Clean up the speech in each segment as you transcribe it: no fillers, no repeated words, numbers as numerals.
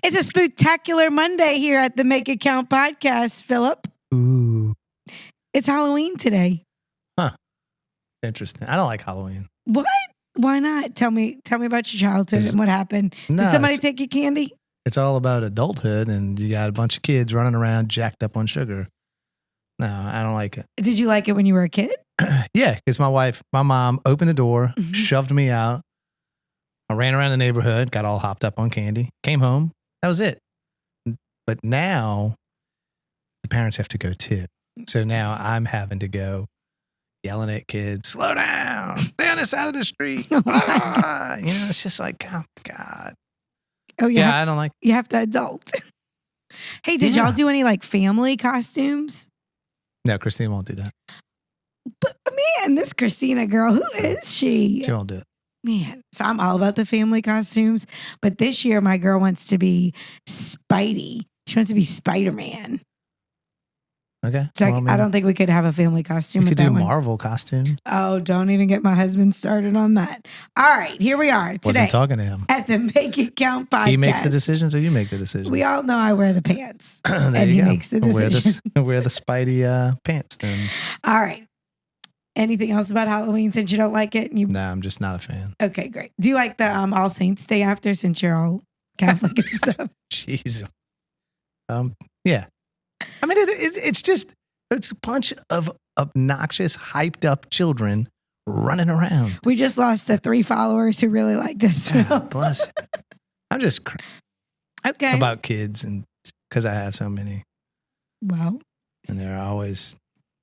It's a spectacular Monday here at the Make It Count podcast, Philip. Ooh. It's Halloween today. Huh. Interesting. I don't like Halloween. What? Why not? Tell me about your childhood and what happened. No, Did somebody take your candy? It's all about adulthood, and you got a bunch of kids running around jacked up on sugar. No, I don't like it. Did you like it when you were a kid? Yeah, because my mom opened the door, shoved me out. I ran around the neighborhood, got all hopped up on candy, came home. That was it. But now the parents have to go too. So now I'm having to go yelling at kids, slow down, stay on this side of the street. It's just like, oh, God. Oh, yeah. I don't like You have to adult. Hey, did y'all do any like family costumes? No, Christine won't do that. But man, this Christina girl, who is she? She won't do it. Man, so I'm all about the family costumes. But this year, my girl wants to be Spidey. She wants to be Spider-Man. Okay. So I don't think we could have a family costume. We could with do that one. Marvel costume. Oh, don't even get my husband started on that. All right, here we are today. Wasn't talking to him. At the Make It Count podcast. He makes the decisions, or you make the decisions? We all know I wear the pants. There and he you go. makes the decision. Wear the Spidey pants then. All right. Anything else about Halloween since you don't like it? Nah, I'm just not a fan. Okay, great. Do you like the All Saints Day after since you're all Catholic and stuff? Jeez. Yeah. I mean, it's a bunch of obnoxious, hyped up children running around. We just lost the 3 followers who really like this film. Bless it. I'm just Okay. about kids, and because I have so many. Well. And they're always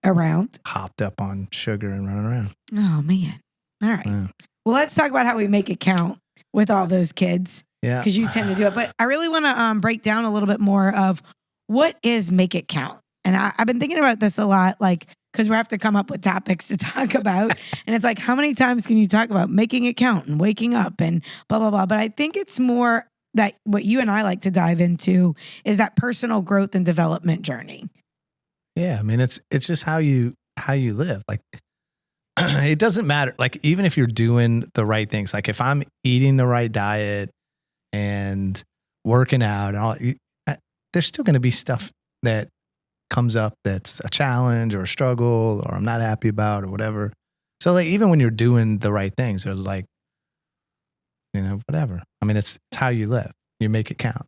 around, hopped up on sugar and running around. Oh, man. All right. Yeah. Well, let's talk about how we make it count with all those kids. Yeah. Because you tend to do it. But I really want to break down a little bit more of what is make it count. And I've been thinking about this a lot, like, because we have to come up with topics to talk about. And it's like, how many times can you talk about making it count and waking up and blah, blah, blah. But I think it's more that what you and I like to dive into is that personal growth and development journey. Yeah. I mean, it's just how you live. Like, it doesn't matter. Like, even if you're doing the right things, like if I'm eating the right diet and working out and all, there's still going to be stuff that comes up that's a challenge or a struggle or I'm not happy about or whatever. So like, even when you're doing the right things, they're like, whatever. I mean, it's how you live. You make it count,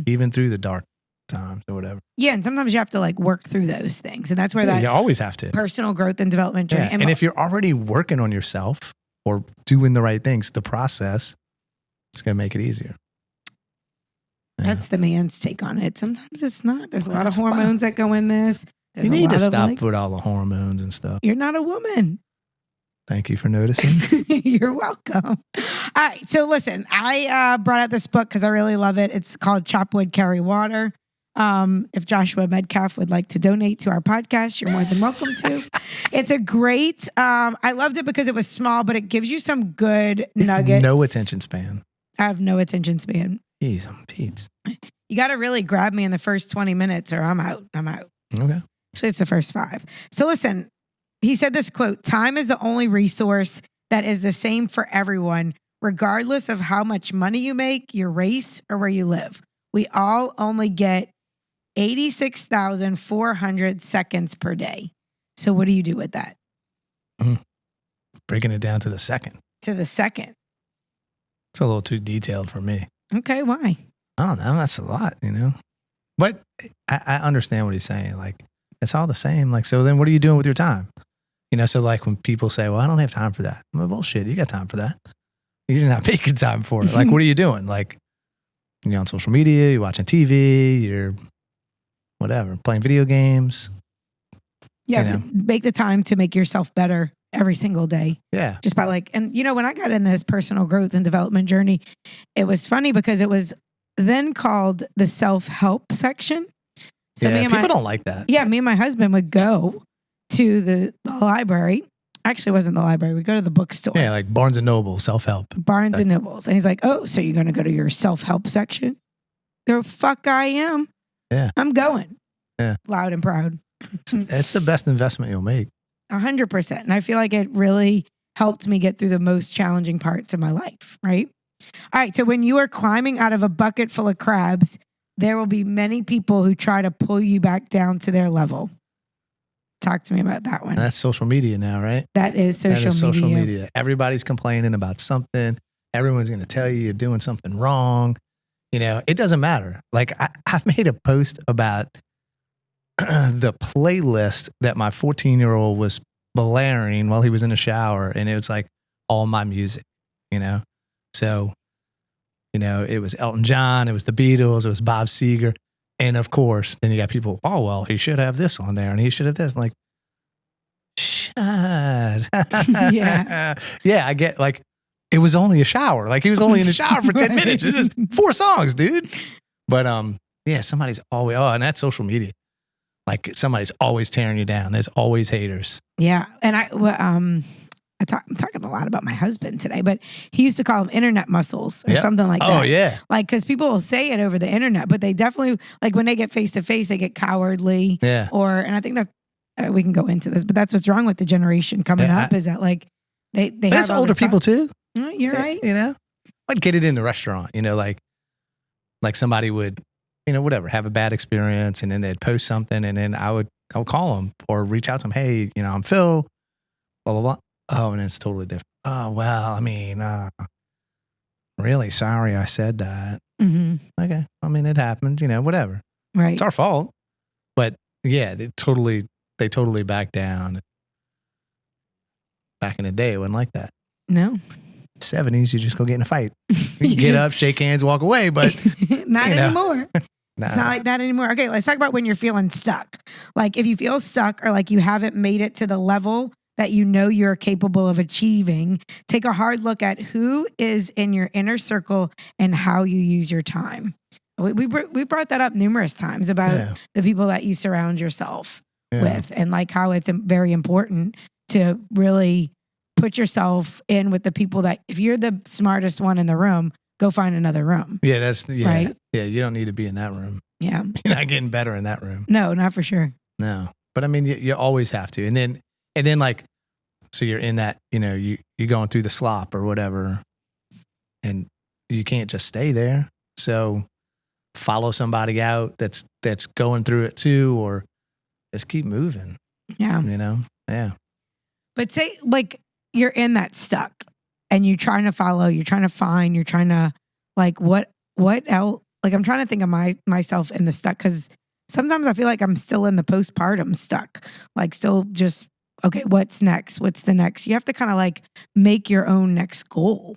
even through the dark times or whatever. Yeah. And sometimes you have to like work through those things. And that's where that you always have to personal growth and development journey. Yeah. And if you're already working on yourself or doing the right things, the process, it's going to make it easier. That's the man's take on it. Sometimes it's not. There's a lot of hormones that go in this. You need to stop with all the hormones and stuff. You're not a woman. Thank you for noticing. You're welcome. All right. So listen, I brought out this book because I really love it. It's called Chop Wood, Carry Water. If Joshua Medcalf would like to donate to our podcast, you're more than welcome to. It's a great, I loved it because it was small, but it gives you some good nuggets. No attention span. I have no attention span. Jeez, I'm Pete's. You got to really grab me in the first 20 minutes or I'm out. Okay. Actually, it's the first 5. So listen, he said this quote, "Time is the only resource that is the same for everyone, regardless of how much money you make, your race, or where you live. We all only get 86,400 seconds per day." So what do you do with that? Breaking it down to the second. To the second. It's a little too detailed for me. Okay, why? I don't know. That's a lot, But I understand what he's saying. Like, it's all the same. Like, so then what are you doing with your time? So like when people say, well, I don't have time for that. Well, bullshit. You got time for that. You're not making time for it. Like, what are you doing? Like, you're on social media, you're watching TV, you're whatever, playing video games. Yeah, make the time to make yourself better every single day. Yeah. Just by like, and when I got in this personal growth and development journey, it was funny because it was then called the self-help section. So people don't like that. Yeah, me and my husband would go to the library. Actually, it wasn't the library. We'd go to the bookstore. Yeah, like Barnes and Noble, self-help. Barnes and Nobles. And he's like, oh, so you're going to go to your self-help section? The fuck I am. Yeah. I'm going. Yeah. Loud and proud. It's the best investment you'll make. 100%. And I feel like it really helped me get through the most challenging parts of my life, right? All right. So when you are climbing out of a bucket full of crabs, there will be many people who try to pull you back down to their level. Talk to me about that one. That's social media now, right? That is social media. Everybody's complaining about something. Everyone's going to tell you you're doing something wrong. You know, it doesn't matter. Like I've made a post about the playlist that my 14-year-old was blaring while he was in the shower. And it was like all my music, you know? So, you know, it was Elton John, it was the Beatles, it was Bob Seger. And of course, then you got people, oh, well, he should have this on there and he should have this. I'm like, shut. Yeah. Yeah, I get like, it was only a shower. Like he was only in the shower for 10 minutes. It was 4 songs, dude. But yeah, somebody's always, and that's social media. Like somebody's always tearing you down. There's always haters. Yeah. And I'm talking a lot about my husband today, but he used to call them internet muscles or something like that. Oh, yeah. Like, because people will say it over the internet, but they definitely, like when they get face to face, they get cowardly. Yeah. And I think that we can go into this, but that's what's wrong with the generation coming up is that like they but have it's older people too. You're right. You know, I'd get it in the restaurant, you know, like somebody would, you know, whatever, have a bad experience and then they'd post something and then I would call them or reach out to them. Hey, you know, I'm Phil, blah, blah, blah. Oh, and it's totally different. Oh, well, I mean, really sorry I said that. Mm-hmm. Okay. I mean, it happened, you know, whatever. Right. It's our fault. But yeah, they totally backed down. Back in the day, it wasn't like that. No. 70s, you just go get in a fight. You get up, shake hands, walk away, but not anymore. Nah. It's not like that anymore. Okay, let's talk about when you're feeling stuck. Like if you feel stuck or like you haven't made it to the level that you know you're capable of achieving, take a hard look at who is in your inner circle and how you use your time. We brought that up numerous times about the people that you surround yourself with and like how it's very important to really put yourself in with the people that if you're the smartest one in the room, go find another room. Yeah, right. Yeah, you don't need to be in that room. Yeah. You're not getting better in that room. No, not for sure. No. But I mean, you always have to. And then like, so you're in that, you know, you're going through the slop or whatever, and you can't just stay there. So follow somebody out that's going through it too, or just keep moving. Yeah. You know? Yeah. But say like you're in that stuck and you're trying to follow, you're trying to find, you're trying to like, what else? Like I'm trying to think of myself in the stuck. Cause sometimes I feel like I'm still in the postpartum stuck, like still just, okay, what's next? What's the next? You have to kind of like make your own next goal,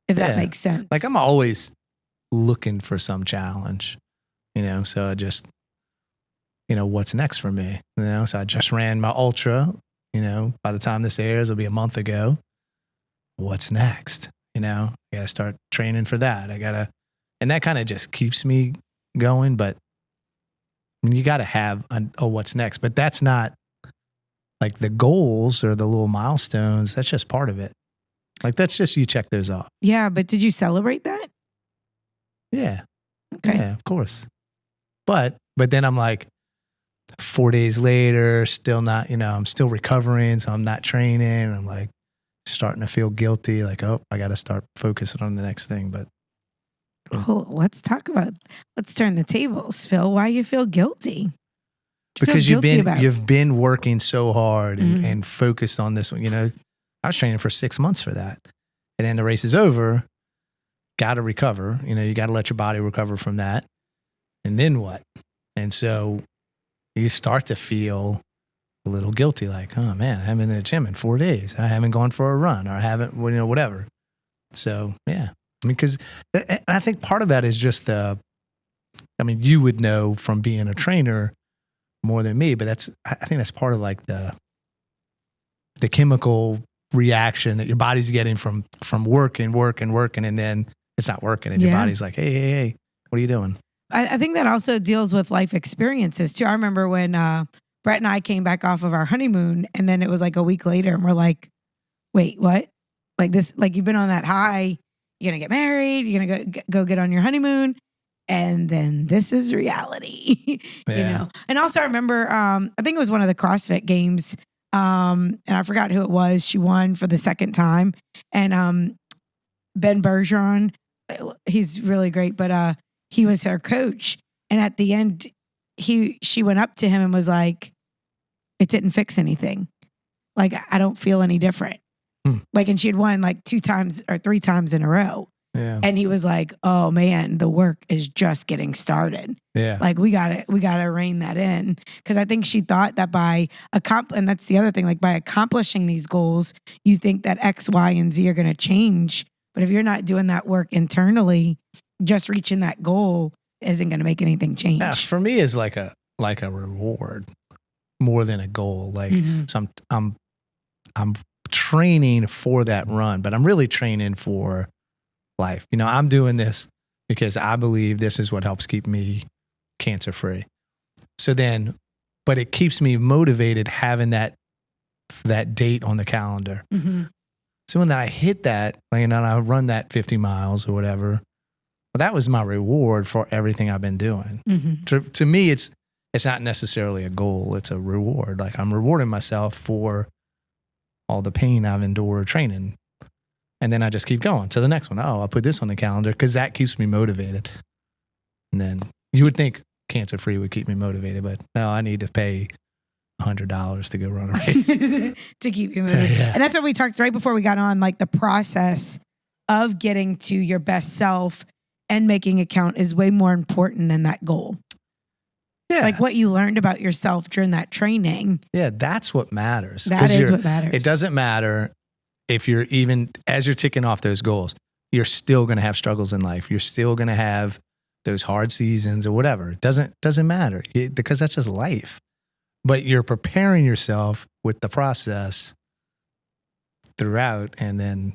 if that makes sense. Like I'm always looking for some challenge, you know? So I just, you know, what's next for me? You know, so I just ran my ultra, you know, by the time this airs, it'll be a month ago. What's next? You know, I got to start training for that. And that kind of just keeps me going. But I mean, you got to have a what's next, but that's not like the goals or the little milestones. That's just part of it. Like that's just, you check those off. Yeah. But did you celebrate that? Yeah. Okay. Yeah, of course. But then I'm like 4 days later, still not, you know, I'm still recovering. So I'm not training. I'm like starting to feel guilty. Like, oh, I got to start focusing on the next thing. But well, let's turn the tables, Phil. Why you feel guilty? Because you've been working so hard and focused on this one. You know, I was training for 6 months for that. And then the race is over. Got to recover. You know, you got to let your body recover from that. And then what? And so you start to feel a little guilty, like, oh man, I haven't been in the gym in 4 days. I haven't gone for a run, or I haven't, you know, whatever. So yeah, I mean, because I think part of that is just you would know from being a trainer more than me, but I think that's part of like the chemical reaction that your body's getting from working, and then it's not working, and your body's like, hey, what are you doing? I think that also deals with life experiences too. I remember when Brett and I came back off of our honeymoon, and then it was like a week later, and we're like, wait, what? Like this, like you've been on that high, you're going to get married, you're going to go get on your honeymoon, and then this is reality, you know? And also I remember, I think it was one of the CrossFit games, and I forgot who it was. She won for the second time. And Ben Bergeron. He's really great, but he was her coach. And at the end, she went up to him and was like, "It didn't fix anything. Like, I don't feel any different." Like, and she had won like 2 times or 3 times in a row. Yeah. And he was like, "Oh man, the work is just getting started. Yeah. Like, we gotta rein that in." Because I think she thought that by and that's the other thing, like by accomplishing these goals, you think that X, Y, and Z are going to change. But if you're not doing that work internally, just reaching that goal isn't going to make anything change. Yeah, for me, is like a reward more than a goal. Like, so I'm training for that run, but I'm really training for life. You know, I'm doing this because I believe this is what helps keep me cancer free. So then, but it keeps me motivated having that date on the calendar. So when I hit that, and I run that 50 miles or whatever, well, that was my reward for everything I've been doing. To me, it's not necessarily a goal. It's a reward. Like, I'm rewarding myself for all the pain I've endured training. And then I just keep going to the next one. Oh, I'll put this on the calendar because that keeps me motivated. And then you would think cancer free would keep me motivated, but no, I need to pay $100 to go run a race to keep you moving. Yeah. And that's what we talked right before we got on, like the process of getting to your best self and making it count is way more important than that goal. Yeah. Like what you learned about yourself during that training. Yeah, that's what matters. That is what matters. It doesn't matter if you're even, as you're ticking off those goals, you're still going to have struggles in life. You're still going to have those hard seasons or whatever. It doesn't matter because that's just life. But you're preparing yourself with the process throughout, and then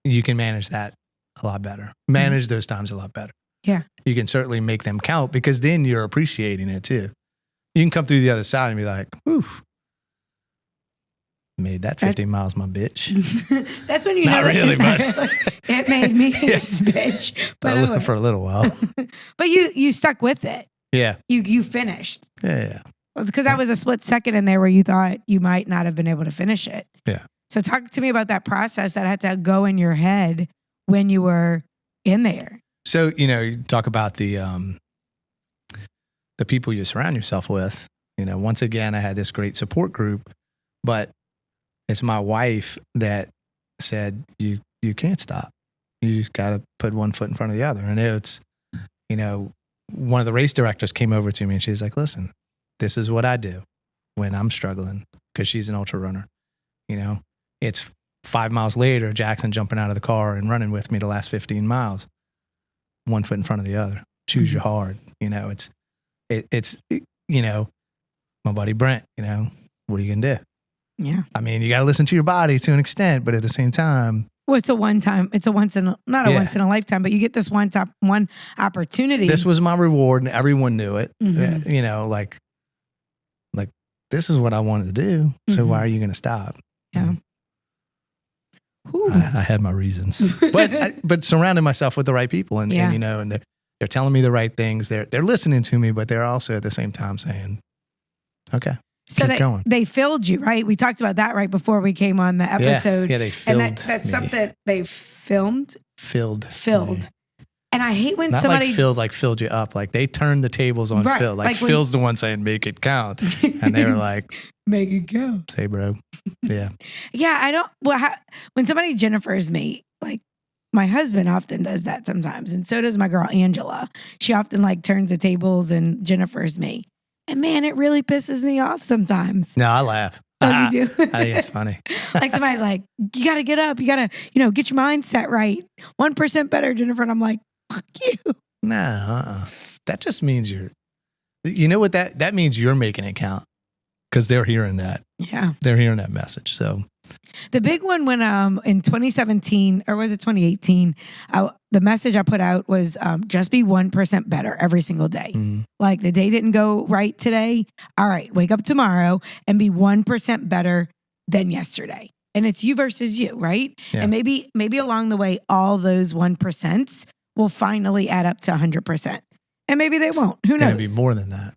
you can manage that a lot better. Manage those times a lot better. Yeah. You can certainly make them count because then you're appreciating it too. You can come through the other side and be like, whew, made that 50 miles my bitch. That's when you Not know. Really, but it made me its bitch. But for a little while. But you stuck with it. Yeah. You finished. Yeah. Because that was a split second in there where you thought you might not have been able to finish it. Yeah. So talk to me about that process that had to go in your head when you were in there. So, you talk about the people you surround yourself with. Once again, I had this great support group, but it's my wife that said, you can't stop. You got to put one foot in front of the other. And it's, one of the race directors came over to me and she's like, listen, this is what I do when I'm struggling, because she's an ultra runner. It's 5 miles later, Jackson jumping out of the car and running with me the last 15 miles. One foot in front of the other. Choose your hard. It's my buddy Brent, what are you going to do? Yeah. I mean, you got to listen to your body to an extent, but at the same time. Well, it's a once in a lifetime, but you get this one opportunity. This was my reward and everyone knew it. Mm-hmm. Like this is what I wanted to do. So why are you going to stop? Yeah. I had my reasons, but surrounding myself with the right people and they're telling me the right things. They're listening to me, but they're also at the same time saying, okay. So they filled you, right? We talked about that right before we came on the episode. Yeah, they filled and that's me. Something they filmed. Filled. Me. And I hate when Not somebody filled you up. Like they turned the tables on Phil. Like Phil's the one saying, make it count. And they were like, make it count. Say, bro. Yeah. Yeah. I don't, when somebody Jennifers me, like my husband often does that sometimes. And so does my girl, Angela. She often turns the tables and Jennifers me. And man, it really pisses me off sometimes. No, I laugh. Oh, you do? I think it's funny. Like somebody's like, you got to get up. You got to, get your mindset right. 1% better, Jennifer. And I'm like, fuck you. No, that just means you know what that means? You're making it count because they're hearing that. Yeah. They're hearing that message. So the big one when in 2017 or was it 2018, the message I put out was just be 1% better every single day. Like the day didn't go right today. All right, wake up tomorrow and be 1% better than yesterday. And it's you versus you, right? Yeah. And maybe along the way, all those 1% will finally add up to 100%. And maybe they won't. Who knows? It's going to be more than that.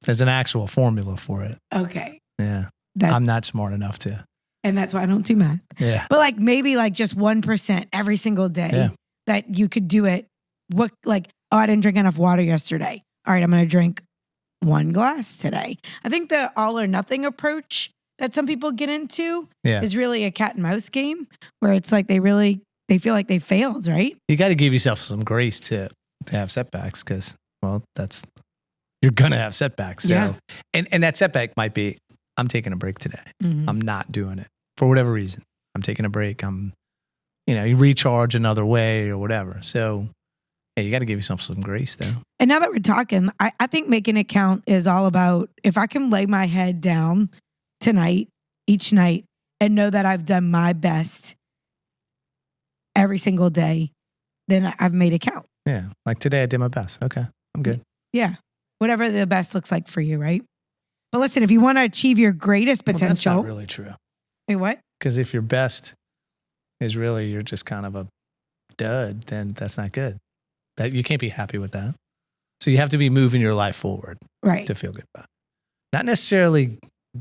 There's an actual formula for it. Okay. Yeah. I'm not smart enough to. And that's why I don't do math. Yeah. But like maybe like just 1% every single day that you could do it. What like, oh, I didn't drink enough water yesterday. All right, I'm going to drink 1 glass today. I think the all or nothing approach that some people get into is really a cat and mouse game where it's like they feel like they failed, right? You got to give yourself some grace to have setbacks because, well, you're going to have setbacks. So, and that setback might be, I'm taking a break today. Mm-hmm. I'm not doing it for whatever reason. I'm taking a break. You recharge another way or whatever. So, you got to give yourself some grace though. And now that we're talking, I think making it count is all about if I can lay my head down tonight, each night, and know that I've done my best every single day, then I've made it count. Yeah. Like today I did my best. Okay. I'm good. Yeah. Whatever the best looks like for you, right? But listen, if you want to achieve your greatest potential. That's not really true. Wait, what? Because if your best is really you're just kind of a dud, then that's not good. That you can't be happy with that. So you have to be moving your life forward to feel good about it. Not necessarily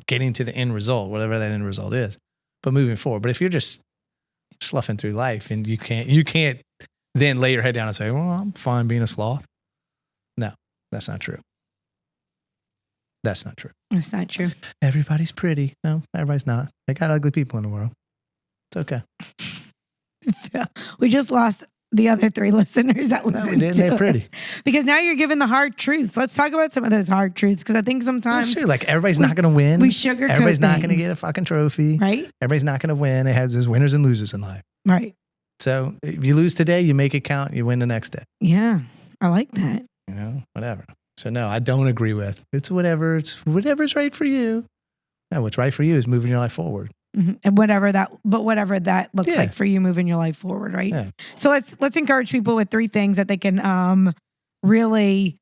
getting to the end result, whatever that end result is, but moving forward. But if you're just sloughing through life and you can't then lay your head down and say, well, I'm fine being a sloth. No, that's not true. That's not true. That's not true. Everybody's pretty. No, everybody's not. They got ugly people in the world. It's okay. We just lost the other 3 listeners that listen to They're pretty. us. Because now you're giving the hard truths. Let's talk about some of those hard truths because I think sometimes that's true. Like everybody's not going to win. We sugarcoat Everybody's not going to things. get a fucking trophy. Right? Everybody's not going to win. It has winners and losers in life. Right. So if you lose today, you make it count. You win the next day. Yeah. I like that. Whatever. So no, I don't agree with it's whatever's right for you. No, what's right for you is moving your life forward. Mm-hmm. And whatever that looks like for you moving your life forward, right? Yeah. So let's encourage people with 3 things that they can really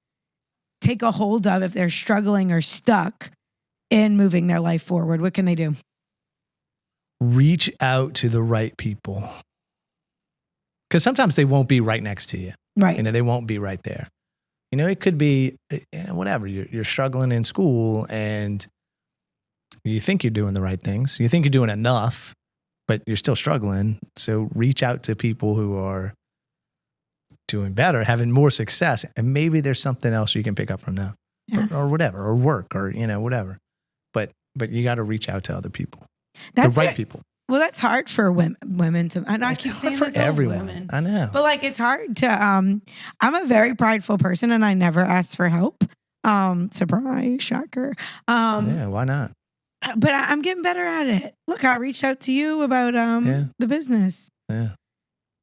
take a hold of if they're struggling or stuck in moving their life forward. What can they do? Reach out to the right people. Because sometimes they won't be right next to you. Right. They won't be right there. It could be whatever. You're struggling in school and you think you're doing the right things. You think you're doing enough, but you're still struggling. So reach out to people who are doing better, having more success, and maybe there's something else you can pick up from them, or whatever, or work, or whatever. But you got to reach out to other people, the right people. Well, that's hard for women to. And I keep saying for this everyone. Women. I know, but like it's hard to. I'm a very prideful person, and I never ask for help. Surprise, shocker. Yeah, why not? But I'm getting better at it. Look, I reached out to you about the business. Yeah,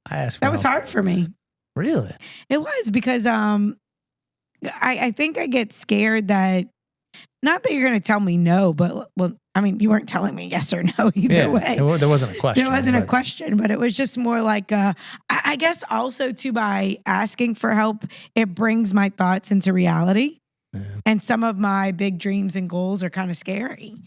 I asked for that was help. hard for me. Really? It was because I think I get scared that not that you're going to tell me no, but I mean, you weren't telling me yes or no either way. There wasn't a question. There wasn't a question, but it was just more like, I guess also too, by asking for help, it brings my thoughts into reality. Yeah. And some of my big dreams and goals are kind of scary.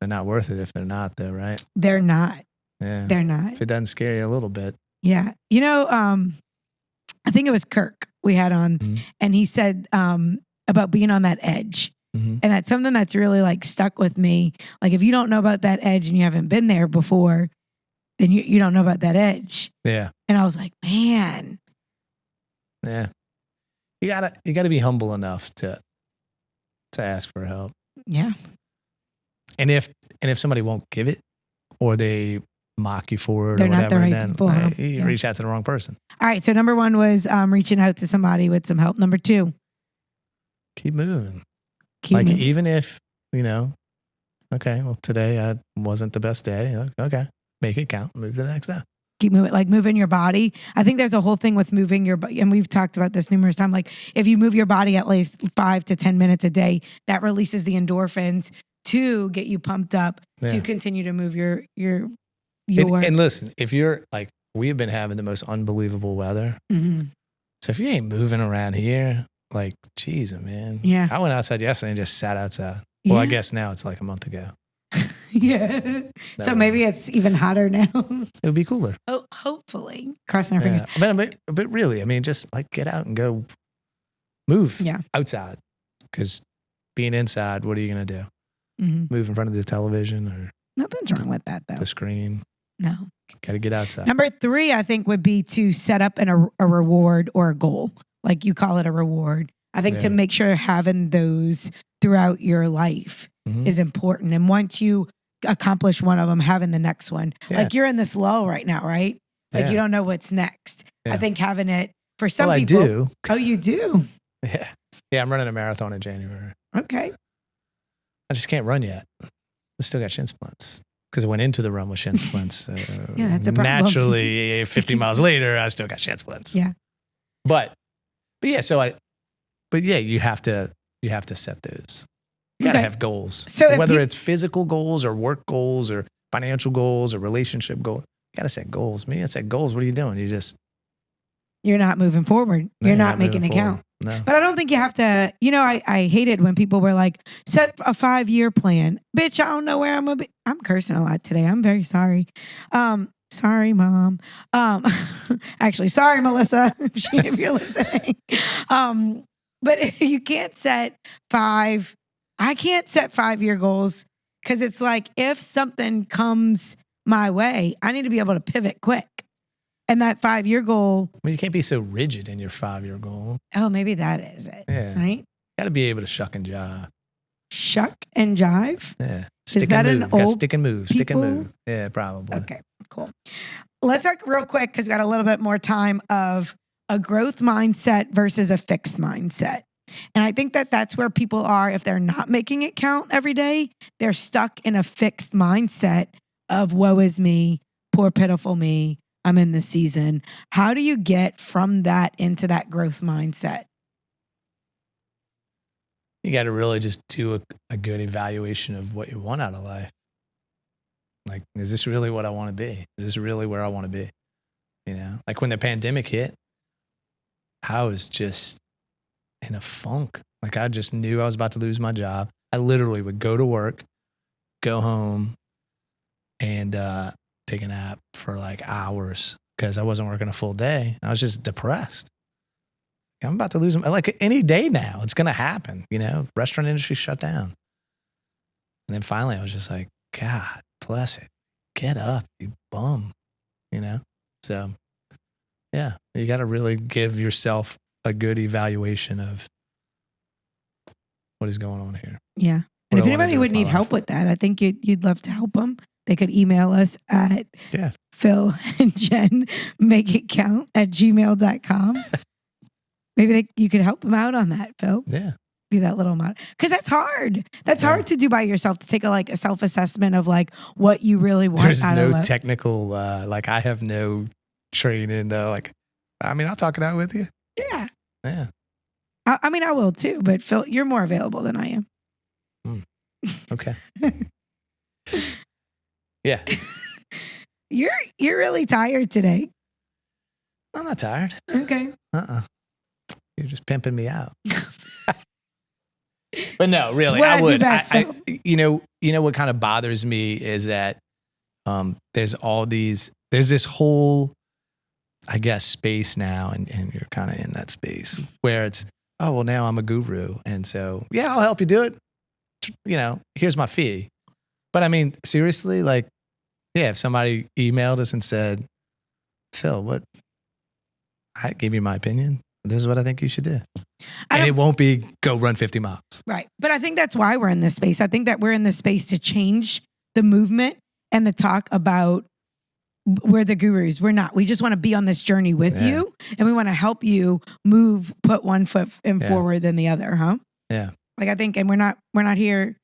They're not worth it if they're not though, right? They're not. Yeah. They're not. If it doesn't scare you a little bit. Yeah. I think it was Kirk we had on, and he said about being on that edge. Mm-hmm. And that's something that's really like stuck with me. Like if you don't know about that edge and you haven't been there before, then you don't know about that edge. Yeah. And I was like, man. Yeah. You gotta be humble enough to ask for help. Yeah. And if somebody won't give it or they mock you for it, they're or whatever, not the right then people, huh? You reach out to the wrong person. All right. So number 1 was reaching out to somebody with some help. Number 2, keep moving. Even if, okay, well, today wasn't the best day. Okay. Make it count. Move to the next day. Keep moving, like moving your body. I think there's a whole thing with moving your body, and we've talked about this numerous times. Like if you move your body at least 5 to 10 minutes a day, that releases the endorphins to get you pumped up to continue to move your. And listen, if you're like, we've been having the most unbelievable weather. Mm-hmm. So if you ain't moving around here, like, geez, man. Yeah. I went outside yesterday and just sat outside. Well, I guess now it's like a month ago. Yeah. So maybe it's even hotter now. It would be cooler. Oh, hopefully. Crossing our fingers. But really, I mean, just like get out and go move outside. Because being inside, what are you going to do? Mm-hmm. Move in front of the television or Nothing's wrong with that, though. the screen. No. Got to get outside. Number 3, I think, would be to set up a reward or a goal. Like you call it a reward. I think to make sure having those throughout your life is important. And once you accomplish one of them, having the next one. Yeah. Like you're in this lull right now, right? Like you don't know what's next. Yeah. I think having it for some people. I do. Oh, you do? Yeah. Yeah, I'm running a marathon in January. Okay. I just can't run yet. I still got shin splints. Because I went into the run with shin splints. Yeah, that's a problem. Naturally, 50 miles later, I still got shin splints. Yeah. But yeah, you have to set those. You gotta have goals. So whether it's physical goals or work goals or financial goals or relationship goals, you gotta set goals. When you set goals, what are you doing? You're not moving forward. You're not making it count. No. But I don't think you have to, I hated when people were like, set a 5-year plan. Bitch, I don't know where I'm going to be. I'm cursing a lot today. I'm very sorry. Sorry, Mom. Actually, sorry, Melissa, if you're listening. But you can't set I can't set 5-year goals because it's like if something comes my way, I need to be able to pivot quick. And that 5-year goal. Well, you can't be so rigid in your 5-year goal. Oh, maybe that is it. Yeah. Right? Got to be able to shuck and jive. Shuck and jive? Yeah. Is that an old stick and move. Stick and move. Yeah, probably. Okay, cool. Let's talk real quick because we got a little bit more time of a growth mindset versus a fixed mindset. And I think that that's where people are if they're not making it count every day. They're stuck in a fixed mindset of woe is me, poor pitiful me. I'm in this season. How do you get from that into that growth mindset? You got to really just do a good evaluation of what you want out of life. Like, is this really what I want to be? Is this really where I want to be? Like when the pandemic hit, I was just in a funk. Like I just knew I was about to lose my job. I literally would go to work, go home, and take a nap for like hours because I wasn't working a full day. I was just depressed. I'm about to lose them. Like any day now, it's going to happen. Restaurant industry shut down. And then finally I was just like, God bless it. Get up, you bum. So yeah, you got to really give yourself a good evaluation of what is going on here. Yeah. And if anybody would need help with that, I think you'd love to help them. They could email us at Phil and Jen makeitcount@gmail.com. Maybe you could help them out on that, Phil. Yeah. Be that little mod. Because that's hard. That's hard to do by yourself, to take a self-assessment of like what you really want out of life. There's no technical, I have no training. I'll talk it out with you. Yeah. Yeah. I will too, but Phil, you're more available than I am. Okay. Yeah. You're really tired today. I'm not tired. Okay. You're just pimping me out. But no, really, I would. Do best, Phil. What kind of bothers me is that there's this whole, I guess, space now, and you're kind of in that space where it's, oh, well, now I'm a guru. And so, yeah, I'll help you do it. Here's my fee. But seriously, if somebody emailed us and said, Phil, I gave you my opinion. This is what I think you should do. And it won't be go run 50 miles. Right. But I think that's why we're in this space. I think that we're in this space to change the movement and the talk about we're the gurus. We're not. We just want to be on this journey with you. And we want to help you put one foot in forward than the other, huh? Yeah. I think, and we're not here.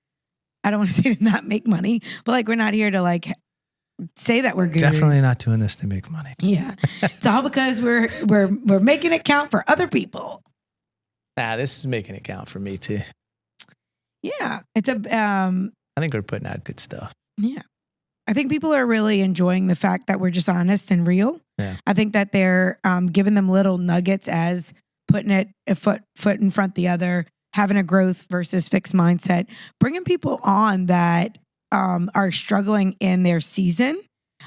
I don't want to say to not make money, but we're not here to say that we're gurus. Definitely not doing this to make money. Yeah. It's all because we're making it count for other people. Nah, this is making it count for me too. Yeah. It's I think we're putting out good stuff. Yeah. I think people are really enjoying the fact that we're just honest and real. Yeah. I think that they're giving them little nuggets as putting it a foot in front of the other, having a growth versus fixed mindset, bringing people on that are struggling in their season.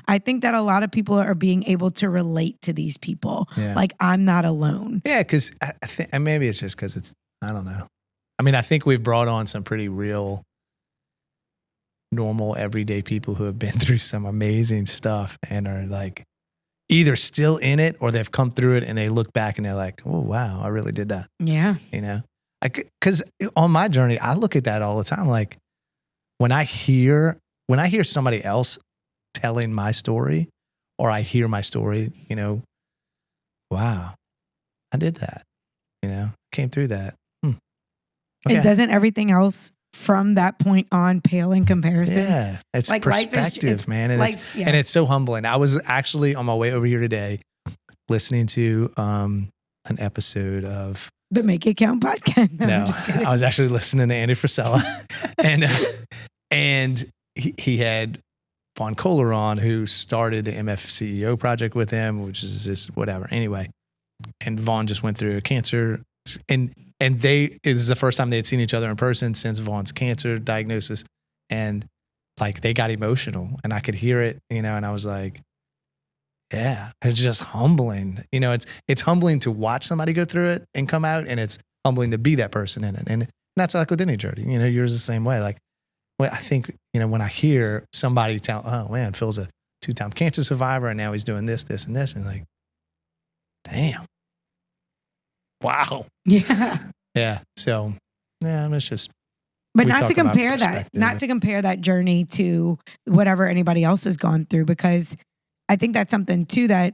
I think that a lot of people are being able to relate to these people. Yeah. I'm not alone. Yeah, because I think maybe it's just because I don't know. I think we've brought on some pretty real normal, everyday people who have been through some amazing stuff and are like either still in it or they've come through it and they look back and they're like, oh, wow, I really did that. Yeah. You know, because on my journey, I look at that all the time. Like when I hear somebody else telling my story or I hear my story, you know, wow, I did that, you know, came through that. Okay. And doesn't everything else from that point on pale in comparison? Yeah. It's like perspective, man. And, and it's so humbling. I was actually on my way over here today listening to an episode of the Make It Count podcast. No, I was actually listening to Andy Frisella and he had Vaughn Kohler on, who started the MF CEO project with him, which is just whatever. Anyway, and Vaughn just went through a cancer and it was the first time they had seen each other in person since Vaughn's cancer diagnosis. And like, they got emotional and I could hear it, you know, and I was like, yeah, it's just humbling. You know, it's humbling to watch somebody go through it and come out, and it's humbling to be that person in it. And that's like with any journey, you know, yours is the same way. Like, well, I think, you know, when I hear somebody tell, oh man, Phil's a 2-time cancer survivor and now he's doing this, this, and this. And like, damn. Wow. Yeah. Yeah. So, yeah, it's just. But not to compare that journey to whatever anybody else has gone through, because I think that's something too that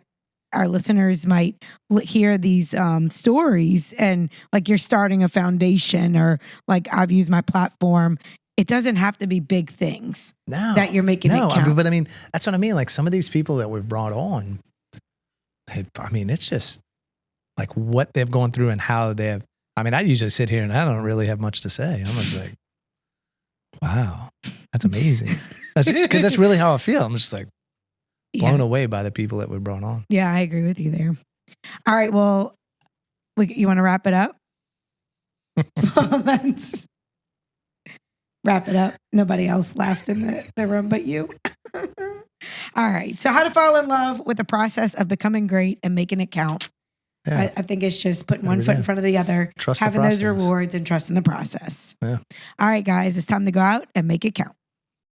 our listeners might hear these stories and like you're starting a foundation or like I've used my platform. It doesn't have to be big things that you're making it count. But I mean, that's what I mean. Like some of these people that we've brought on, it's just like what they've gone through and how they have. I mean, I usually sit here and I don't really have much to say. I'm just like, wow, that's amazing. Because that's really how I feel. I'm just like blown away by the people that we brought on. Yeah, I agree with you there. All right, well, you want to wrap it up? Let's wrap it up. Nobody else laughed in the room but you. All right, so how to fall in love with the process of becoming great and making it count. Yeah. I think it's just putting one foot in front of the other, having those rewards and trusting the process. Yeah. All right, guys, it's time to go out and make it count.